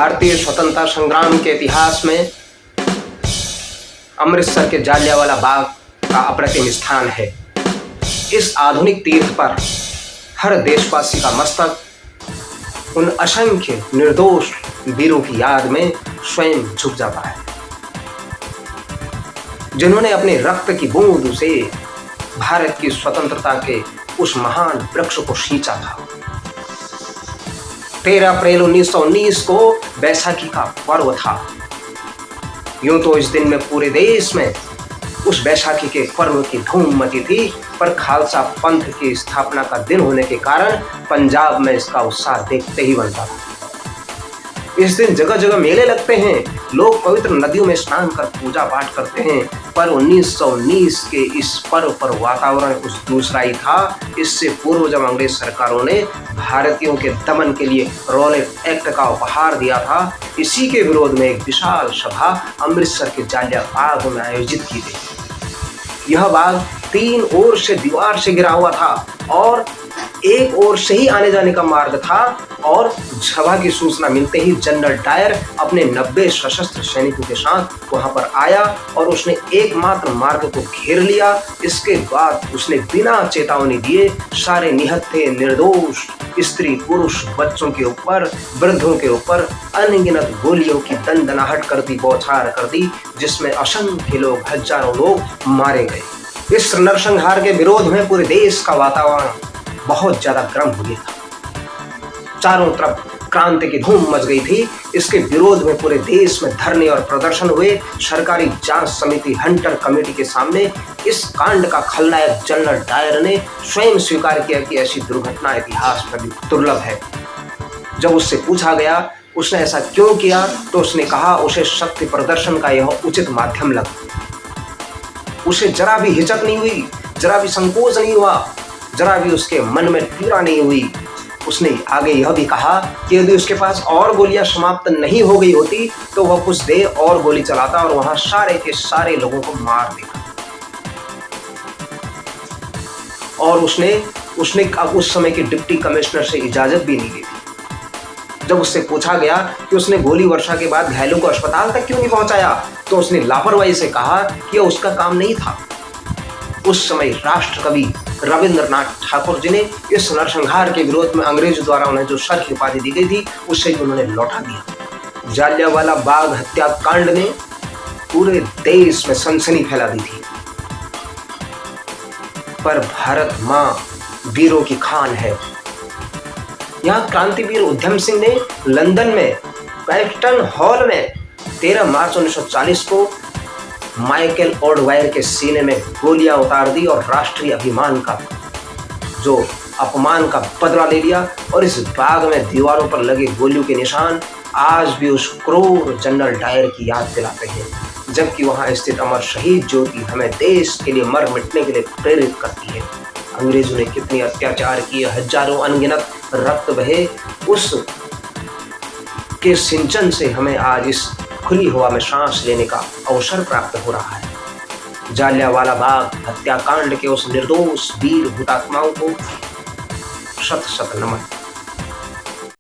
भारतीय स्वतंत्रता संग्राम के इतिहास में अमृतसर के जालियांवाला बाग का अप्रतिम स्थान है। इस आधुनिक तीर्थ पर हर देशवासी का मस्तक उन असंख्य निर्दोष वीरों की याद में स्वयं झुक जाता है, जिन्होंने अपने रक्त की बूंद से भारत की स्वतंत्रता के उस महान वृक्ष को सींचा था। 13 अप्रैल 1919 को बैसाखी का पर्व था। यूं तो इस दिन में पूरे देश में उस बैसाखी के पर्व की धूम मची थी, पर खालसा पंथ की स्थापना का दिन होने के कारण पंजाब में इसका उत्साह देखते ही बनता था। इस दिन जगह जगह मेले लगते हैं, लोग पवित्र नदियों में स्नान कर पूजा पाठ करते हैं, पर 1919 के इस पर्व पर वातावरण कुछ दूसरा ही था। इससे पूर्व जब अंग्रेज सरकारों ने भारतीयों के दमन के लिए रॉलेट एक्ट का उपहार दिया था, इसी के विरोध में एक विशाल सभा अमृतसर के जालिया बाग में आयोजित की गई। यह बाग 3 ओर से दीवार से घिरा हुआ था और एक ओर से ही आने जाने का मार्ग था, और सभा की सूचना मिलते ही जनरल डायर अपने 90 सशस्त्र सैनिकों के साथ वहां पर आया और उसने एकमात्र मार्ग को घेर लिया। इसके बाद उसने बिना चेतावनी दिए सारे निहत्थे निर्दोष स्त्री पुरुष बच्चों के ऊपर, वृद्धों के ऊपर अनगिनत गोलियों की दंदनाहट कर दी, बौछार कर दी, जिसमें असंख्य लोग, हजारों लोग मारे गए। इस नरसंहार के विरोध में पूरे देश का वातावरण बहुत ज्यादा गर्म हो गया था। चारों तरफ क्रांति की धूम मच गई थी। इसके विरोध में पूरे देश में धरने और प्रदर्शन हुए। सरकारी जांच समिति हंटर कमेटी के सामने इस कांड का खलनायक जनरल डायर ने स्वयं स्वीकार किया कि ऐसी दुर्घटना इतिहास में दुर्लभ है। जब उससे पूछा गया उसने ऐसा क्यों किया, तो उसने कहा उसे शक्ति प्रदर्शन का यह उचित माध्यम लगा। उसे जरा भी हिचक नहीं हुई, जरा भी संकोच नहीं हुआ, जरा भी उसके मन में पीड़ा नहीं हुई। उसने आगे यह भी कहा कि यदि उसके पास और गोलियां समाप्त नहीं हो गई होती तो वह कुछ देर और गोली चलाता और वहां सारे के सारे लोगों को मार देता। और उसने अब उस समय के डिप्टी कमिश्नर से इजाजत भी नहीं ली थी। जब उससे पूछा गया कि उसने गोली वर्षा के बाद घायलों को अस्पताल तक क्यों नहीं पहुंचाया, तो उसने लापरवाही से कहा कि यह उसका काम नहीं था। उस समय राष्ट्र कवि रविंद्रनाथ ठाकुर जी ने इस नरसंहार के विरोध में अंग्रेजों द्वारा उन्हें जो सर की उपाधि दी गई थी उससे उन्होंने लौटा दिया। जालियांवाला बाग हत्याकांड ने पूरे देश में सनसनी फैला दी थी, पर भारत मां वीरों की खान है। यहाँ क्रांतिवीर उधम सिंह ने लंदन में पैक्टन हॉल में 13 मार्च 1940 को माइकल ऑडवायर के सीने में गोलियां उतार दी और राष्ट्रीय अभिमान का जो अपमान का बदला ले लिया। और इस बाग में दीवारों पर लगे गोलियों के निशान आज भी उस क्रूर जनरल डायर की याद दिलाते हैं, जबकि वहां स्थित अमर शहीद ज्योति हमें देश के लिए मर मिटने के लिए प्रेरित करती है। अंग्रेजों ने कितने अत्याचार किए, हजारों अनगिनत रक्त बहे, उस के सिंचन से हमें आज इस खुली हवा में सांस लेने का अवसर प्राप्त हो रहा है। जालियांवाला बाग हत्याकांड के उस निर्दोष वीर हुतात्माओं को शत शत नमन।